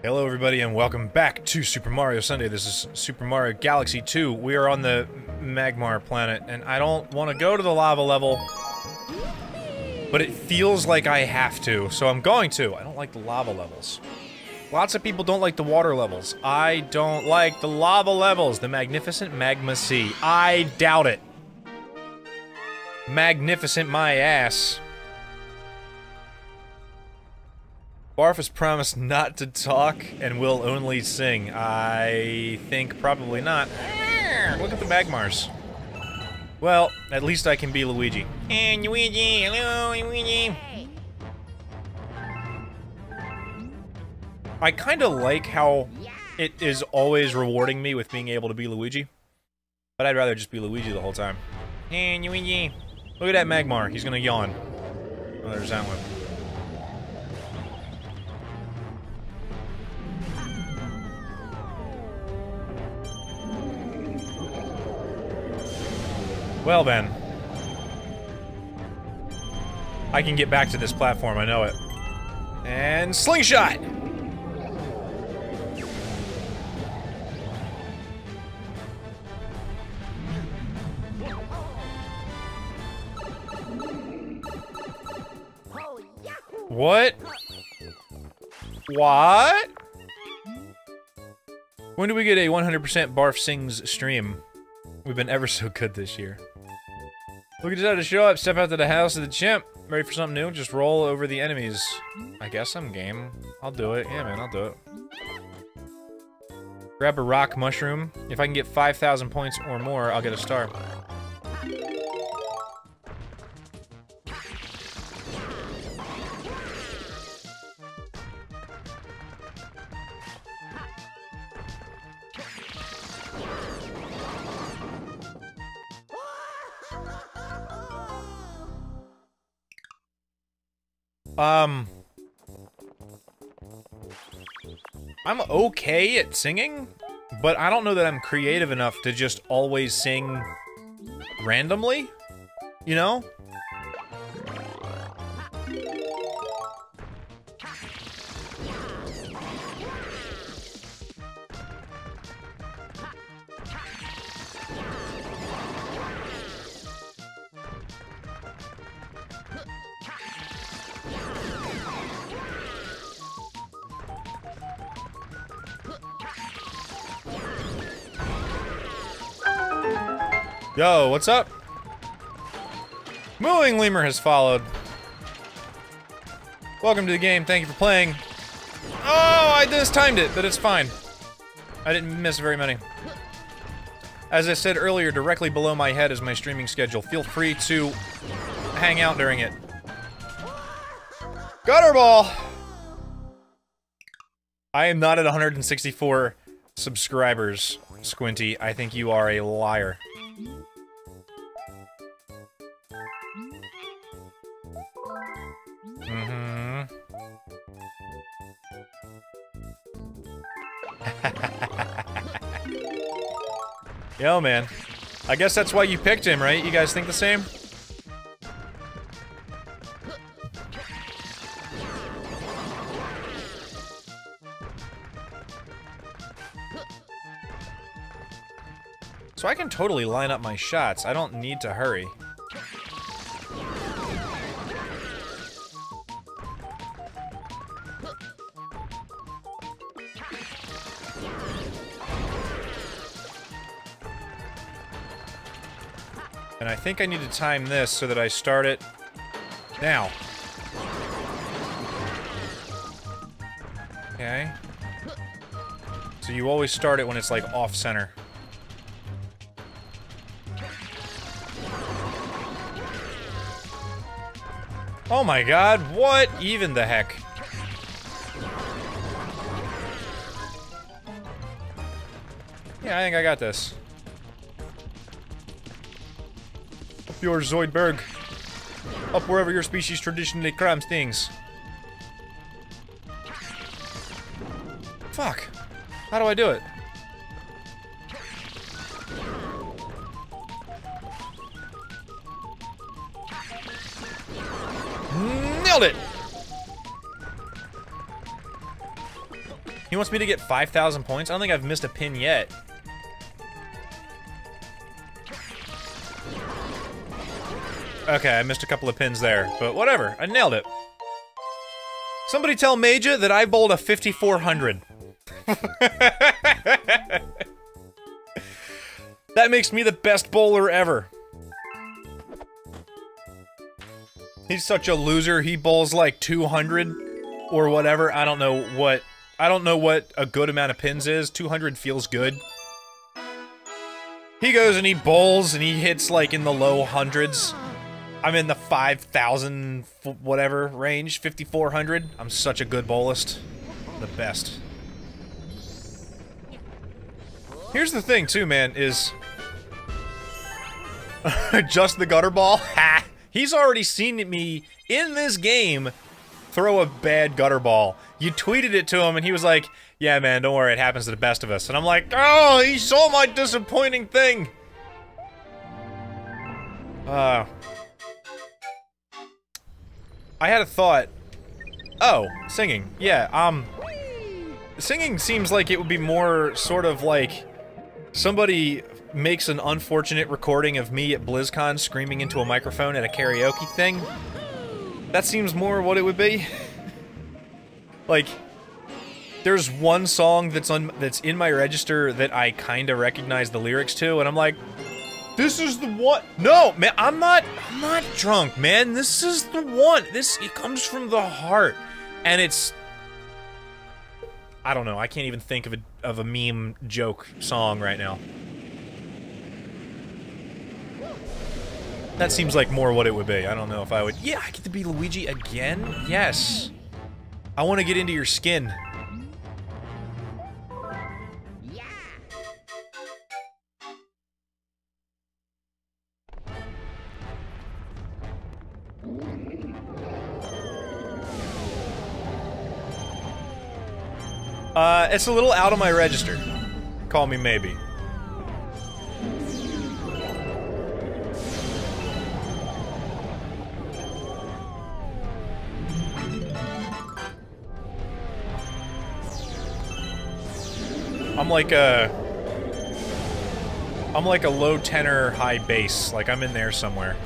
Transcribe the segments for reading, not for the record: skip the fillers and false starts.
Hello everybody and welcome back to Super Mario Sunday. This is Super Mario Galaxy 2. We are on the Magmar planet and I don't want to go to the lava level, but it feels like I have to, so I'm going to. I don't like the lava levels. Lots of people don't like the water levels. I don't like the lava levels. The magnificent Magma Sea. I doubt it. Magnificent my ass. Barf has promised not to talk and will only sing. I think probably not. Look at the Magmars. Well, at least I can be Luigi. Hey, Luigi! Hello, Luigi! I kinda like how it is always rewarding me with being able to be Luigi. But I'd rather just be Luigi the whole time. Hey, Luigi! Look at that Magmar. He's gonna yawn. Oh, there's that one. Well then. I can get back to this platform, I know it. And slingshot! What? What? When do we get a 100% Barf Sings stream? We've been ever so good this year. We decided to show up, step out to the house of the chimp. Ready for something new? Just roll over the enemies. I guess I'm game. I'll do it. Yeah, man, I'll do it. Grab a rock mushroom. If I can get 5,000 points or more, I'll get a star. I'm okay at singing, but I don't know that I'm creative enough to just always sing randomly, you know? Yo, what's up? Mooing Lemur has followed. Welcome to the game, thank you for playing. Oh, I just timed it, but it's fine. I didn't miss very many. As I said earlier, directly below my head is my streaming schedule. Feel free to hang out during it. Gutter ball! I am not at 164 subscribers, Squinty. I think you are a liar. Yo, man. I guess that's why you picked him, right? You guys think the same? So I can totally line up my shots. I don't need to hurry. And I think I need to time this so that I start it now. Okay. So you always start it when it's like off center. Oh my god, what even the heck? Yeah, I think I got this. Up yours, Zoidberg. Up wherever your species traditionally crams things. Fuck. How do I do it? Nailed it! He wants me to get 5,000 points? I don't think I've missed a pin yet. Okay, I missed a couple of pins there, but whatever. I nailed it. Somebody tell Major that I bowled a 5,400. That makes me the best bowler ever. He's such a loser, he bowls like 200 or whatever. I don't know what a good amount of pins is. 200 feels good. He goes and he bowls and he hits like in the low hundreds. I'm in the 5,000 whatever range, 5,400. I'm such a good bowlist. The best. Here's the thing too, man, is just the gutter ball? Ha! He's already seen me in this game throw a bad gutter ball. You tweeted it to him and he was like, yeah man, don't worry, it happens to the best of us. And I'm like, oh, he saw my disappointing thing! I had a thought. Oh, singing. Yeah, singing seems like it would be more sort of like somebody makes an unfortunate recording of me at BlizzCon screaming into a microphone at a karaoke thing. That seems more what it would be. Like, there's one song that's in my register that I kinda recognize the lyrics to, and I'm like, this is the one. No, man, I'm not drunk, man. This is the one. It comes from the heart. And it's, I don't know, I can't even think of a meme joke song right now. That seems like more what it would be. I don't know if I would. Yeah, I get to be Luigi again? Yes. I want to get into your skin. It's a little out of my register. Call me maybe. I'm like a low tenor, high bass. Like, I'm in there somewhere.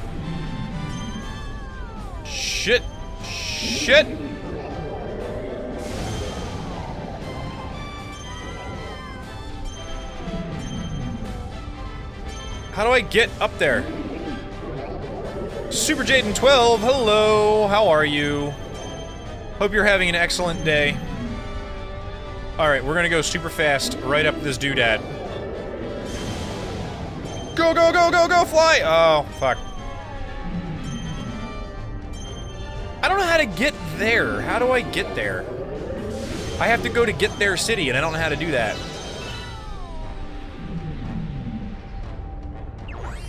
Shit! Shit! How do I get up there? Super Jaden 12, hello, how are you? Hope you're having an excellent day. Alright, we're gonna go super fast right up this doodad. Go, go, go, go, go, fly! Oh, fuck. I don't know how to get there. How do I get there? I have to go to Get There City, and I don't know how to do that.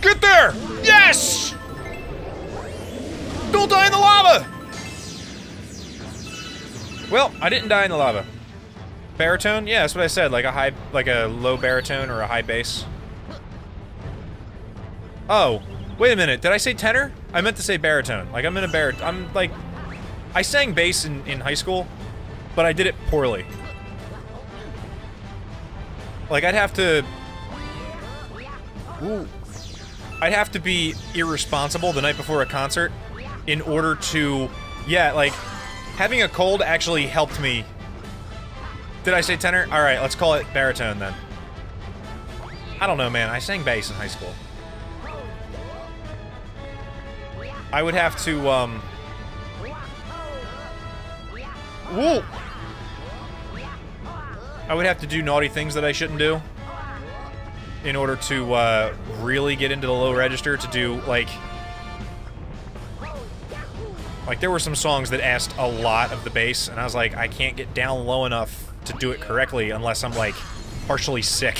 Get there! Yes! Don't die in the lava! Well, I didn't die in the lava. Baritone? Yeah, that's what I said. Like a low baritone or a high bass. Oh, wait a minute. Did I say tenor? I meant to say baritone. Like, I'm in a baritone. I'm like, I sang bass in high school, but I did it poorly. Like, I'd have to... Ooh. I'd have to be irresponsible the night before a concert in order to... Yeah, like, having a cold actually helped me. Did I say tenor? Alright, let's call it baritone then. I don't know, man. I sang bass in high school. I would have to, Woo! I would have to do naughty things that I shouldn't do in order to, really get into the low register to do, like, there were some songs that asked a lot of the bass, and I was like, I can't get down low enough to do it correctly unless I'm, like, partially sick.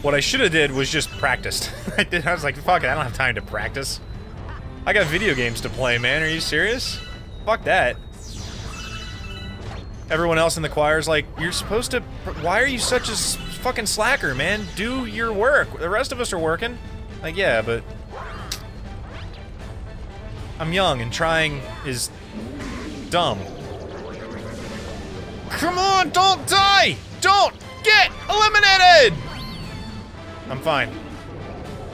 What I should have did was just practiced. I was like, fuck it, I don't have time to practice. I got video games to play, man. Are you serious? Fuck that. Everyone else in the choir's like, you're supposed to... Why are you such a fucking slacker, man? Do your work. The rest of us are working. Like, yeah, but... I'm young, and trying is dumb. Come on, don't die! Don't get eliminated! I'm fine.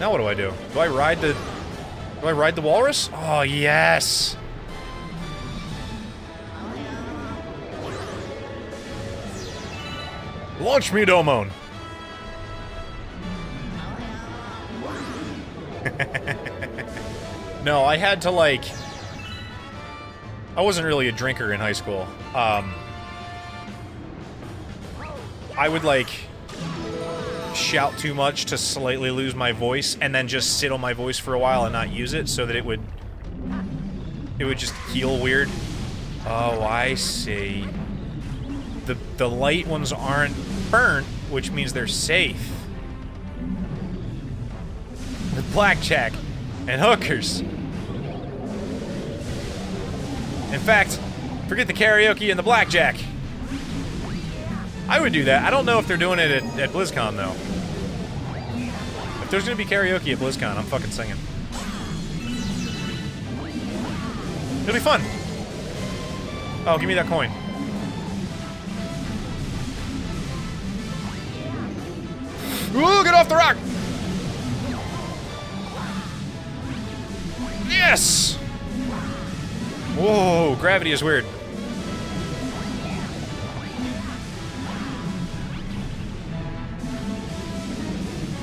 Now what do I do? Do I ride the walrus? Oh, yes! Launch me, Domon! No, I had to, like... I wasn't really a drinker in high school. I would, like, shout too much to slightly lose my voice, and then just sit on my voice for a while and not use it, so that it would just heal weird. Oh, I see. The light ones aren't burnt, which means they're safe. With blackjack and hookers. In fact, forget the karaoke and the blackjack. I would do that. I don't know if they're doing it at BlizzCon, though. If there's gonna be karaoke at BlizzCon, I'm fucking singing. It'll be fun. Oh, give me that coin. Ooh, get off the rock! Yes! Whoa, gravity is weird.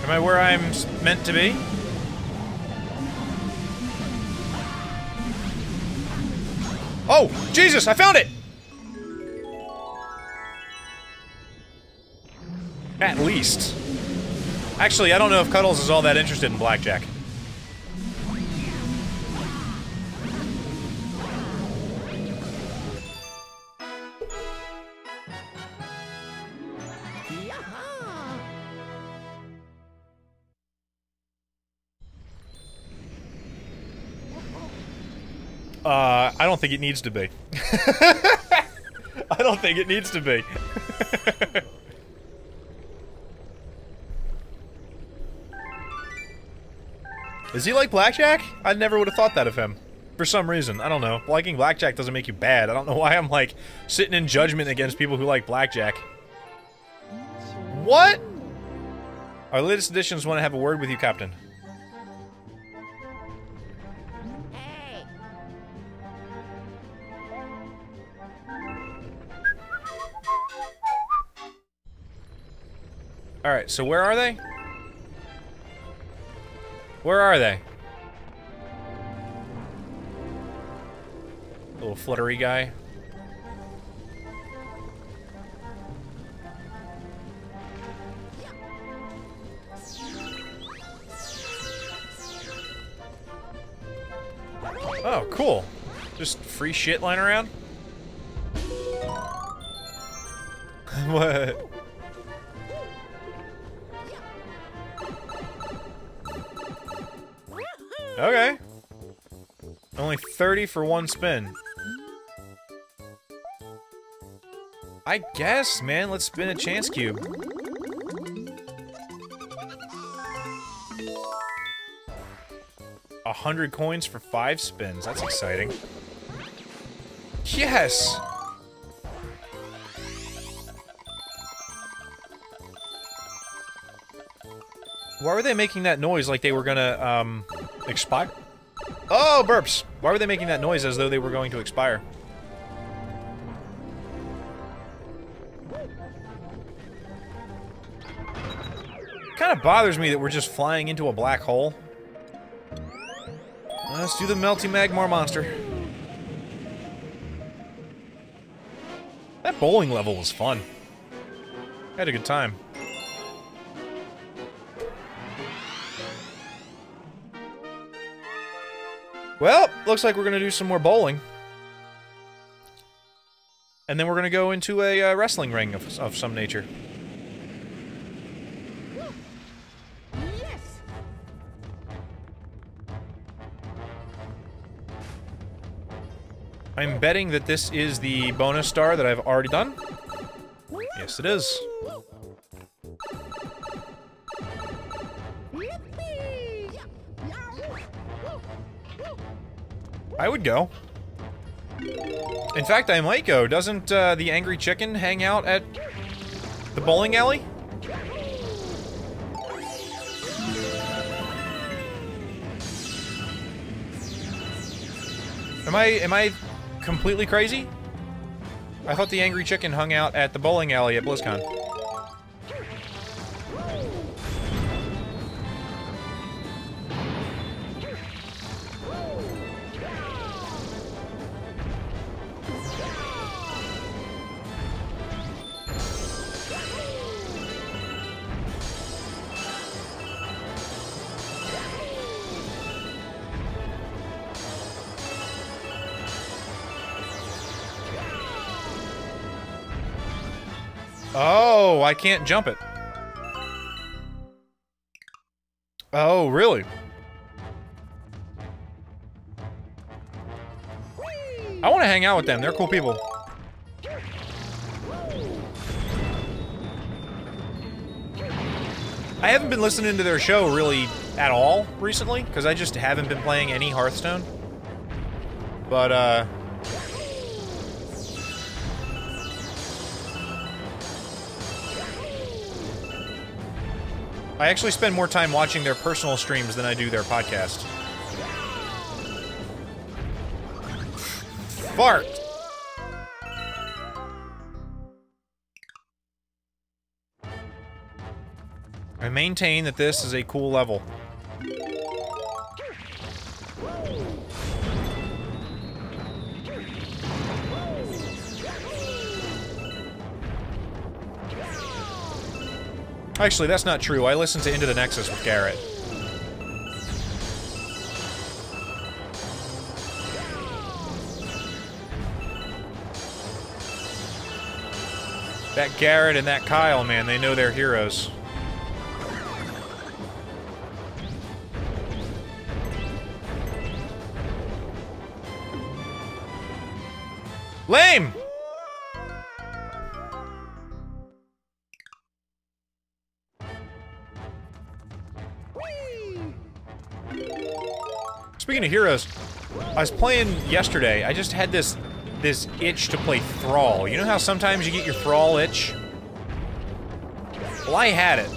Am I where I'm meant to be? Oh, Jesus, I found it! At least. Actually, I don't know if Cuddles is all that interested in blackjack. I don't think it needs to be. I don't think it needs to be. Is he like blackjack? I never would have thought that of him. For some reason. I don't know. Liking blackjack doesn't make you bad. I don't know why I'm, like, sitting in judgment against people who like blackjack. What? Our latest editions want to have a word with you, Captain. Alright, so where are they? Where are they? Little fluttery guy. Oh, cool. Just free shit lying around? What? Okay. Only 30 for one spin. I guess, man. Let's spin a chance cube. $100 coins for 5 spins. That's exciting. Yes! Why were they making that noise like they were gonna, expire? Oh, burps! Why were they making that noise as though they were going to expire? Kinda bothers me that we're just flying into a black hole. Let's do the melty magmar monster. That bowling level was fun. I had a good time. Well, looks like we're gonna do some more bowling. And then we're gonna go into a wrestling ring of some nature. Yes. I'm betting that this is the bonus star that I've already done. Yes, it is. I would go. In fact, I might go. Doesn't the Angry Chicken hang out at the bowling alley? Am I completely crazy? I thought the Angry Chicken hung out at the bowling alley at BlizzCon. Oh, I can't jump it. Oh, really? I want to hang out with them. They're cool people. I haven't been listening to their show really at all recently, because I just haven't been playing any Hearthstone. But, I actually spend more time watching their personal streams than I do their podcast. Fart! I maintain that this is a cool level. Actually, that's not true. I listened to Into the Nexus with Garrett. That Garrett and that Kyle, man, they know they're heroes. Lame! Speaking of heroes, I was playing yesterday. I just had this itch to play Thrall. You know how sometimes you get your Thrall itch? Well, I had it.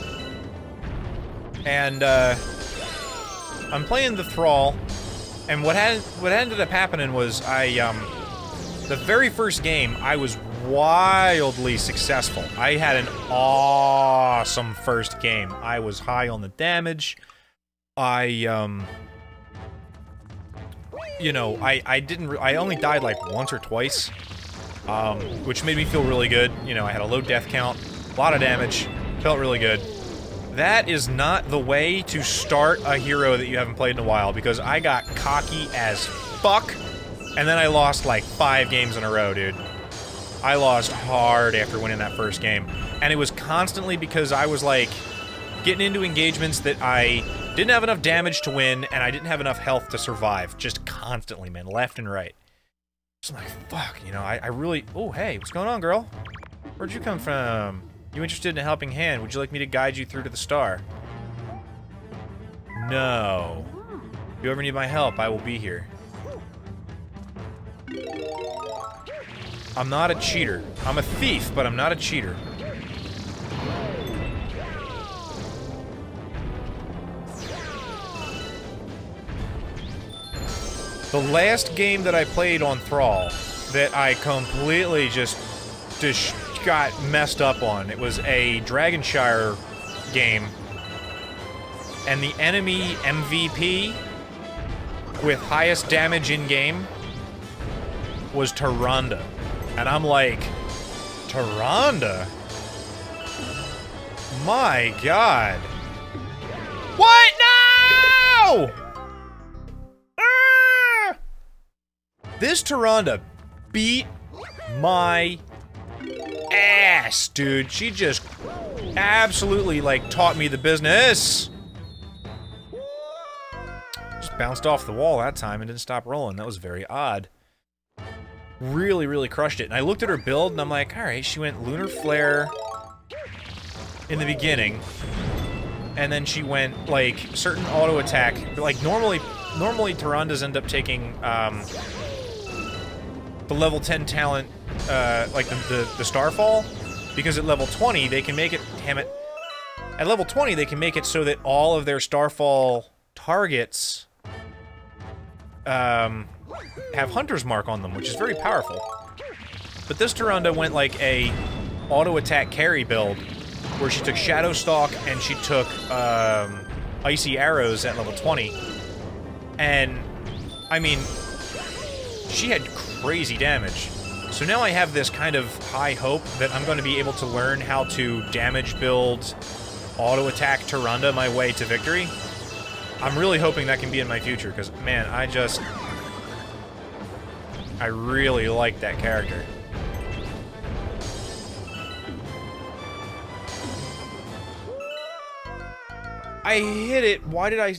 And, I'm playing the Thrall, and what ended up happening was the very first game, I was wildly successful. I had an awesome first game. I was high on the damage. You know, I only died like once or twice, which made me feel really good. You know, I had a low death count, a lot of damage, felt really good. That is not the way to start a hero that you haven't played in a while, because I got cocky as fuck, and then I lost like 5 games in a row, dude. I lost hard after winning that first game, and it was constantly because I was like getting into engagements that I didn't have enough damage to win, and I didn't have enough health to survive. Just constantly, man. Left and right. Just like, fuck, you know, I really... Oh, hey, what's going on, girl? Where'd you come from? You interested in a helping hand? Would you like me to guide you through to the star? No. If you ever need my help, I will be here. I'm not a cheater. I'm a thief, but I'm not a cheater. The last game that I played on Thrall that I completely just got messed up on, it was a Dragonshire game, and the enemy MVP with highest damage in-game was Tyrande. And I'm like, Tyrande? My god. What? No! This Tyrande beat my ass, dude. She just absolutely, like, taught me the business. Just bounced off the wall that time and didn't stop rolling. That was very odd. Really, really crushed it. And I looked at her build, and I'm like, alright, she went Lunar Flare in the beginning. And then she went, like, certain auto attack. Like, normally Tyrandas end up taking, the level 10 talent, like the Starfall, because at level 20 they can make it, damn it, at level 20 they can make it so that all of their Starfall targets, have Hunter's Mark on them, which is very powerful. But this Tyrande went like a auto-attack carry build, where she took Shadow Stalk and she took, Icy Arrows at level 20. And, I mean, she had crazy damage. So now I have this kind of high hope that I'm going to be able to learn how to damage build, auto-attack Tyrande my way to victory. I'm really hoping that can be in my future, because, man, I really like that character. I hit it. Why did I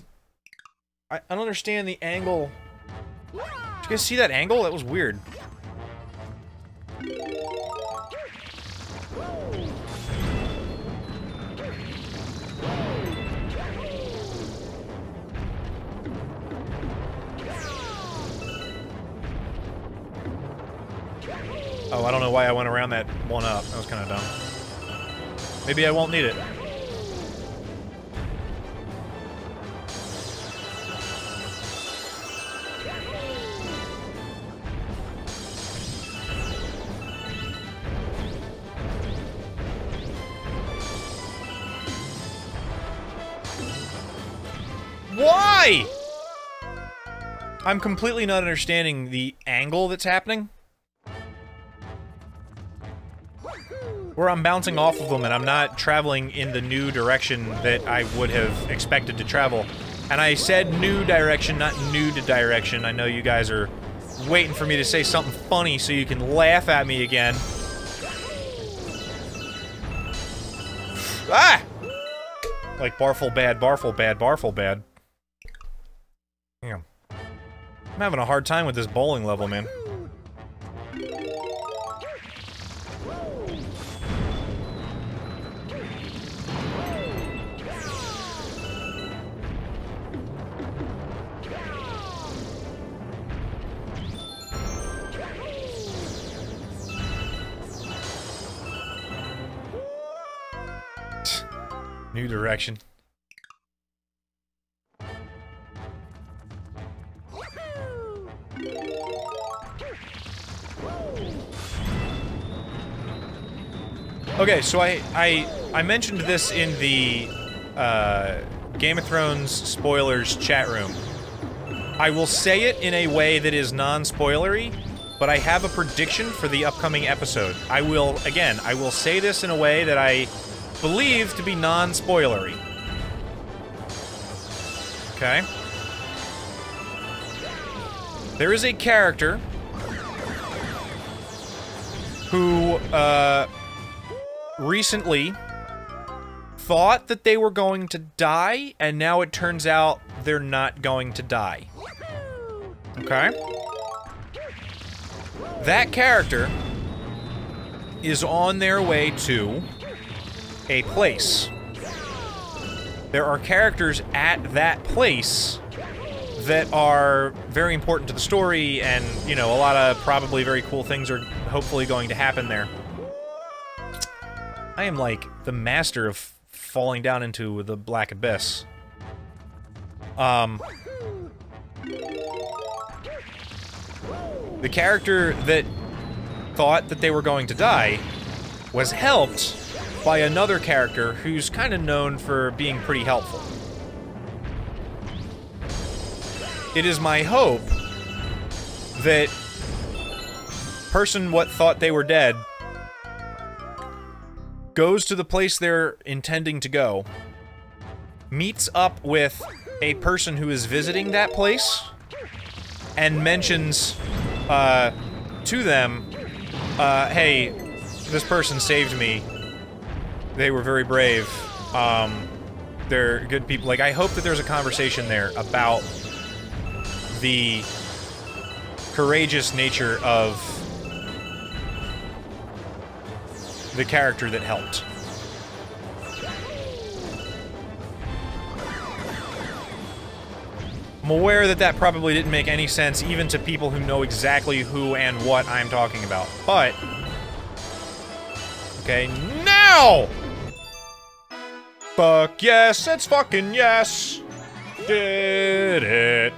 don't understand the angle. Did you guys see that angle? That was weird. Oh, I don't know why I went around that one up. That was kind of dumb. Maybe I won't need it. Why? I'm completely not understanding the angle that's happening. Where I'm bouncing off of them and I'm not traveling in the new direction that I would have expected to travel. And I said new direction, not new to direction. I know you guys are waiting for me to say something funny so you can laugh at me again. Ah! Like Barfle bad, Barfle bad, Barfle bad. Damn. I'm having a hard time with this bowling level, man. New direction. Okay, so I mentioned this in the Game of Thrones spoilers chat room. I will say it in a way that is non-spoilery, but I have a prediction for the upcoming episode. I will say this in a way that I believe to be non-spoilery. Okay? There is a character who, recently thought that they were going to die, and now it turns out they're not going to die. Okay? That character is on their way to a place. There are characters at that place that are very important to the story, and, you know, a lot of probably very cool things are hopefully going to happen there. I am, like, the master of falling down into the black abyss. The character that thought that they were going to die was helped by another character who's kind of known for being pretty helpful. It is my hope that person what thought they were dead goes to the place they're intending to go, meets up with a person who is visiting that place, and mentions to them, hey, this person saved me. They were very brave. They're good people. Like, I hope that there's a conversation there about the courageous nature of the character that helped. I'm aware that that probably didn't make any sense even to people who know exactly who and what I'm talking about, but... Okay, now! Fuck yes, it's fucking yes! Did it.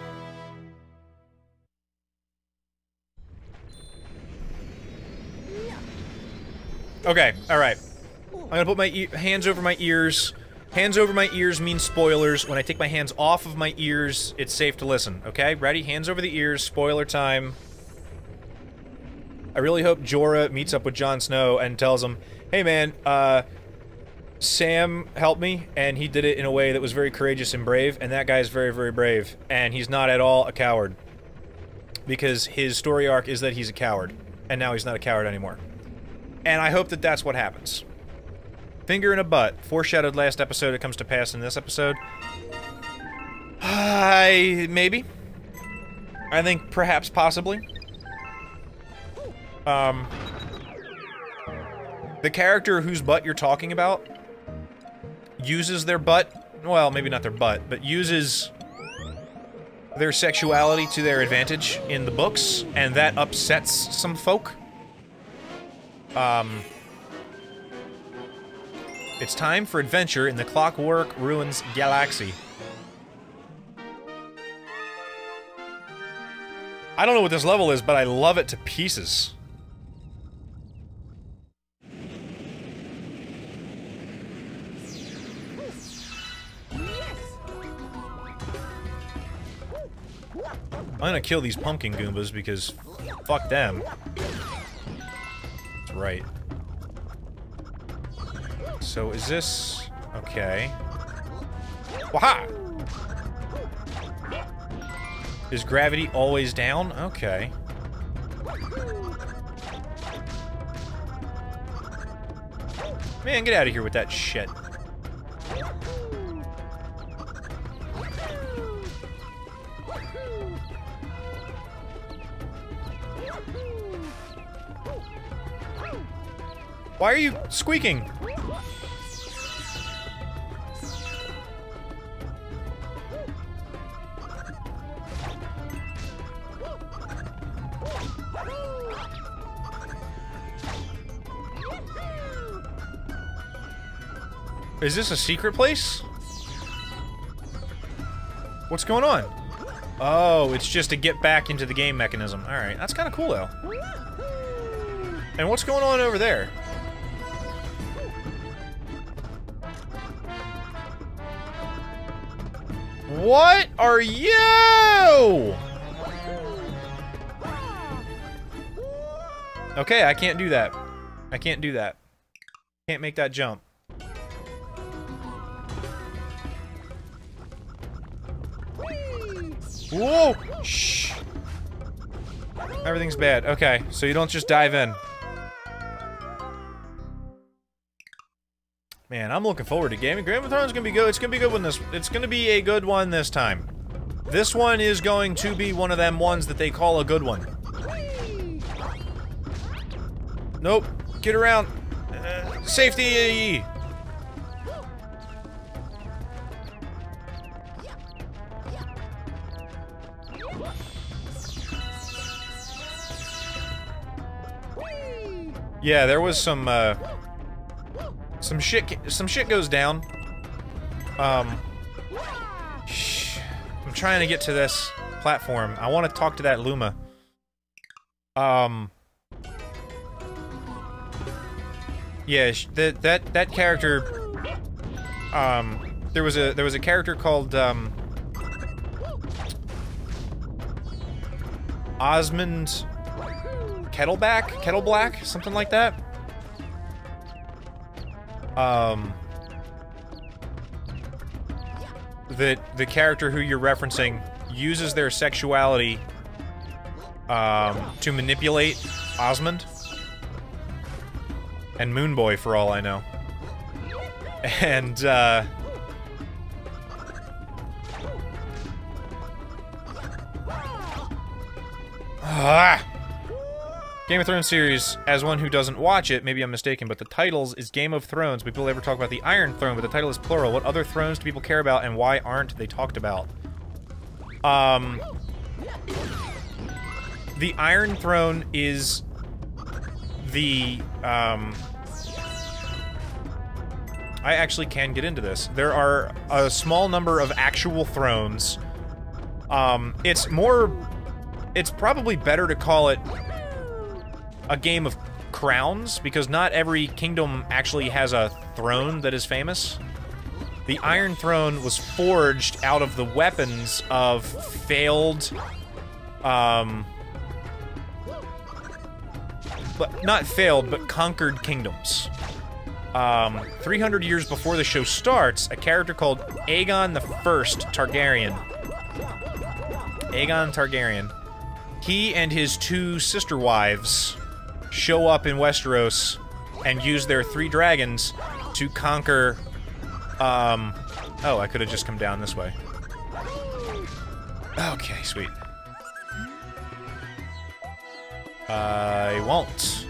Okay, alright. I'm gonna put my hands over my ears. Hands over my ears means spoilers. When I take my hands off of my ears, it's safe to listen. Okay, ready? Hands over the ears, spoiler time. I really hope Jorah meets up with Jon Snow and tells him, hey man, Sam helped me, and he did it in a way that was very courageous and brave, and that guy is very, very brave, and he's not at all a coward. Because his story arc is that he's a coward, and now he's not a coward anymore. And I hope that that's what happens. Finger in a butt. Foreshadowed last episode, it comes to pass in this episode. Maybe. I think perhaps possibly. The character whose butt you're talking about uses their butt, well, maybe not their butt, but uses their sexuality to their advantage in the books, and that upsets some folk. It's time for adventure in the Clockwork Ruins Galaxy. I don't know what this level is, but I love it to pieces. I'm gonna kill these pumpkin Goombas because fuck them. That's right. So is this... okay. Waha! Is gravity always down? Okay. Man, get out of here with that shit. Why are you squeaking? Is this a secret place? What's going on? Oh, it's just to get back into the game mechanism. Alright, that's kind of cool though. And what's going on over there? What are you? Okay, I can't do that. I can't do that. Can't make that jump. Whoa! Shh! Everything's bad. Okay, so you don't just dive in. Man, I'm looking forward to gaming. Game of Thrones is gonna be good. It's gonna be good when this. It's gonna be a good one this time. This one is going to be one of them ones that they call a good one. Nope. Get around. Safety. Yeah, there was some shit goes down. Shh. I'm trying to get to this platform. I want to talk to that Luma. Yeah, that character. There was a character called Osmond Kettleblack, something like that. The character who you're referencing uses their sexuality to manipulate Osmond and Moonboy, for all I know. And Game of Thrones series, as one who doesn't watch it, maybe I'm mistaken, but the titles is Game of Thrones. People ever talk about the Iron Throne, but the title is plural. What other thrones do people care about, and why aren't they talked about? The Iron Throne is the, I actually can get into this. There are a small number of actual thrones. It's probably better to call it a game of crowns, because not every kingdom actually has a throne that is famous. The Iron Throne was forged out of the weapons of failed, but not failed, but conquered kingdoms. 300 years before the show starts, a character called Aegon the First Targaryen. Aegon Targaryen. He and his 2 sister wives show up in Westeros and use their 3 dragons to conquer, oh, I could have just come down this way. Okay, sweet. I won't.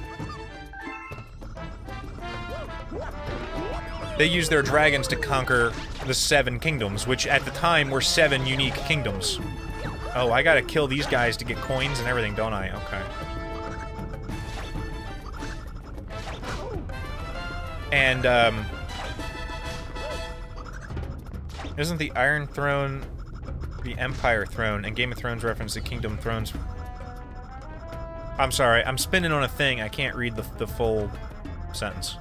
They use their dragons to conquer the 7 kingdoms, which at the time were 7 unique kingdoms. Oh, I gotta kill these guys to get coins and everything, don't I? Okay. And, isn't the Iron Throne the Empire Throne, and Game of Thrones reference the Kingdom Thrones? I'm sorry, I'm spinning on a thing. I can't read the full sentence.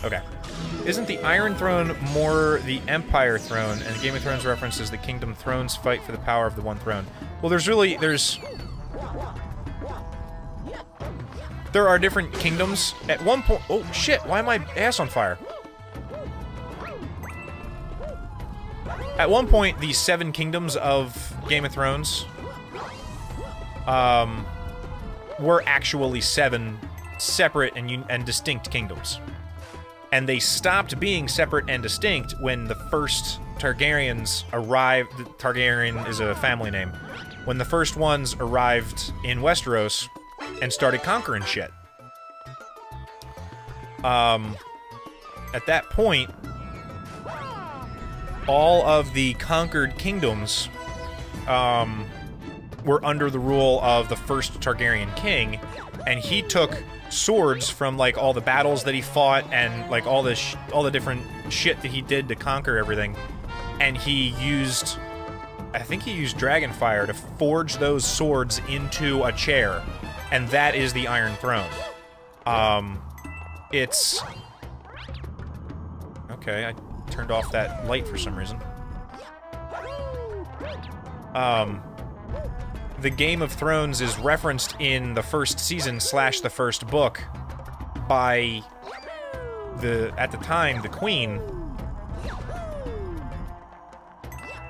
Okay. Isn't the Iron Throne more the Empire Throne, and Game of Thrones references the Kingdom Thrones fight for the power of the one throne? Well, there are different kingdoms. At one point... Oh, shit, why am I ass on fire? At one point, the 7 kingdoms of Game of Thrones, were actually 7 separate and distinct kingdoms. And they stopped being separate and distinct when the first Targaryens arrived. Targaryen is a family name. When the first ones arrived in Westeros and started conquering shit. At that point, all of the conquered kingdoms, were under the rule of the first Targaryen king, and he took swords from, like, all the battles that he fought and, like, all the different shit that he did to conquer everything, and he used... I think he used dragonfire to forge those swords into a chair, and that is the Iron Throne. It's... Okay, I turned off that light for some reason. The Game of Thrones is referenced in the first season / the first book by at the time, the Queen,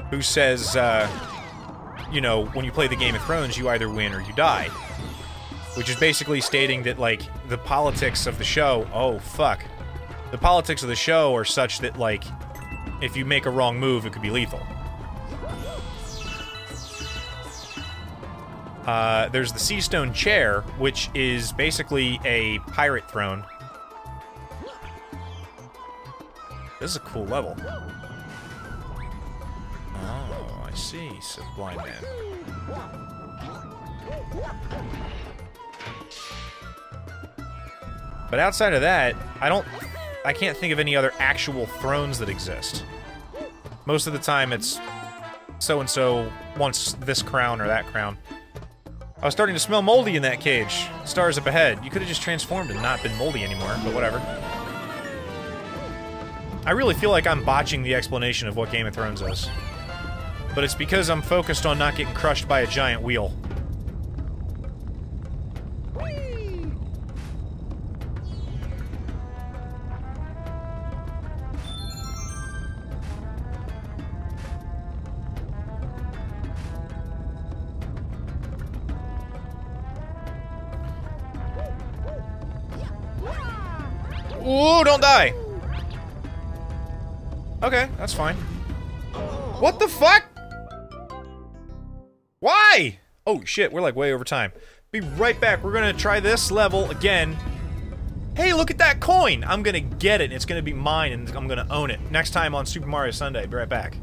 who says, you know, when you play the Game of Thrones, you either win or you die. Which is basically stating that, like, the politics of the show... Oh, fuck. The politics of the show are such that, like, if you make a wrong move, it could be lethal. There's the Seastone Chair, which is basically a pirate throne. This is a cool level. Oh, I see, said Blind Man. But outside of that, I can't think of any other actual thrones that exist. Most of the time, it's so-and-so wants this crown or that crown. I was starting to smell moldy in that cage. Stars up ahead. You could have just transformed and not been moldy anymore, but whatever. I really feel like I'm botching the explanation of what Game of Thrones is. But it's because I'm focused on not getting crushed by a giant wheel. Ooh, don't die! Okay, that's fine. What the fuck? Why? Oh shit, we're like way over time. Be right back. We're gonna try this level again. Hey, look at that coin! I'm gonna get it, and it's gonna be mine, and I'm gonna own it. Next time on Super Mario Sunday. Be right back.